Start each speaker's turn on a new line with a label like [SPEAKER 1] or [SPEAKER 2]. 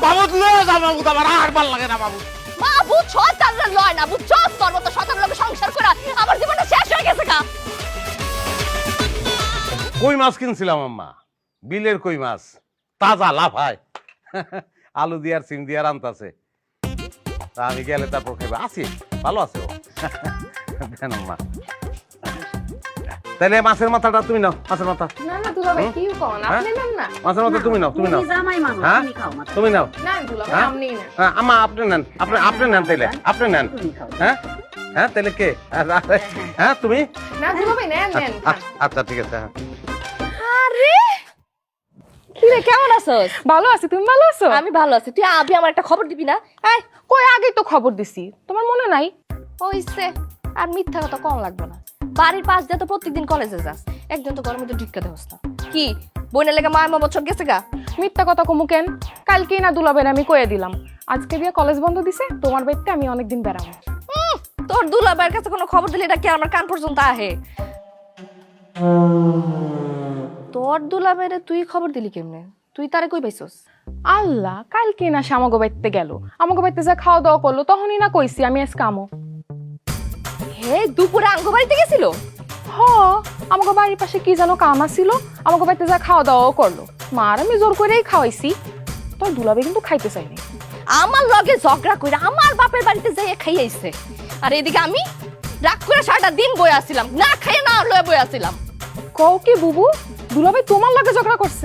[SPEAKER 1] মাবুদ লয়ে যা মাবুদ, আমার আর ভাল লাগে না মাবুদ।
[SPEAKER 2] মাবুদ শয়তানরা লয় না, বুঝছস? তোর মতো শয়তান লোকে সংসার করা আমার জীবনটা শেষ হয়ে গেছে কা।
[SPEAKER 1] কই মাছ কিনছিলাম আম্মা, বিলের কই মাছ, তাজা লাফায়, আলু দিয়ার সিম দিয়ার আনতাছে। তা আমি গেলে তারপর খাইবা। আছি, ভালো আছে ও। দেন আম্মা। তাহলে মাছের মাথাটা তুমি নাও, মাছের মাথা।
[SPEAKER 3] না না দুলাভাই কি কোন আপনি নেন না।
[SPEAKER 1] মাছের মাথা তুমি নাও, তুমি নাও।
[SPEAKER 4] জামাই মানুষ,
[SPEAKER 1] হ্যাঁ
[SPEAKER 4] তুমি খাও মাথা।
[SPEAKER 1] তুমি নাও।
[SPEAKER 3] না দুলাভাই
[SPEAKER 1] হ্যাঁ?
[SPEAKER 3] আপনি না।
[SPEAKER 1] আম্মা আপনি নেন, আপনি নেন তাইলে, আপনি নেন।
[SPEAKER 4] তুমি খাও।
[SPEAKER 1] হ্যাঁ হ্যাঁ তাইলে কে? হ্যাঁ তুমি?
[SPEAKER 3] না দুলাভাই নেন নেন।
[SPEAKER 1] আচ্ছা ঠিক আছে। হ্যাঁ
[SPEAKER 2] আরে কি রে, কেমন আছস?
[SPEAKER 3] ভালো আছি, তুমি ভালো আছো?
[SPEAKER 2] আমি ভালো আছি। তুই আবি আমার একটা খবর দিবি না?
[SPEAKER 3] এই কই আগেই তো খবর দিছি, তোমার মনে নাই?
[SPEAKER 2] হইছে, আর মিথ্যা কথা কম লাগবে না। বাড়ির পাশ দিয়ে তো প্রত্যেকদিন কলেজে যাস, একদিন তো ঘরের মধ্যে ঢুকা দেওয়াস না। কি বইনের লেগে মায়ের বছর গেছে গা?
[SPEAKER 3] মিথ্যা কথা কমু কেন? কালকেই না দুলাভাই আমি কয়ে দিলাম, আজকে দিয়ে কলেজ বন্ধ দিছে, তোমার বাড়িতে আমি অনেকদিন বেড়াবো।
[SPEAKER 2] তোর দুলাভাইয়ের কাছে কোনো খবর দিলে এটা কি আমার কান পর্যন্ত আহে? তোর দুলাভাইরে তুই খবর দিলি কেমনে? তুই তারে কই পাইছস?
[SPEAKER 3] আল্লাহ, কালকে না সে আমাকে বাড়িতে গেল, আমাকে বাড়িতে যা খাওয়া দাওয়া করলো, তখনই না কইছি আমি আজ কামো।
[SPEAKER 2] হে দুপুরে আঙ্গ বাড়িতে গেছিল?
[SPEAKER 3] হ, আমাকে বাড়ির পাশে কি যেন কাম আসিল, আমাকে বাড়িতে যা খাওয়া দাওয়াও করলো। মার আমি জোর করেই খাওয়াইছি, তোর দুলাভাই কিন্তু খাইতে চাইনি।
[SPEAKER 2] আমার লগে ঝগড়া কইরা আমার বাপের বাড়িতে যাইয়া খাই আইছে, আর এদিকে আমি রাগ করে সারাটা দিন বই আসছিলাম, না খাইয়ে না লয়ে বই আসছিলাম।
[SPEAKER 3] কও কি বুবু, দুলাভাই তোমার লাগে ঝগড়া করছে?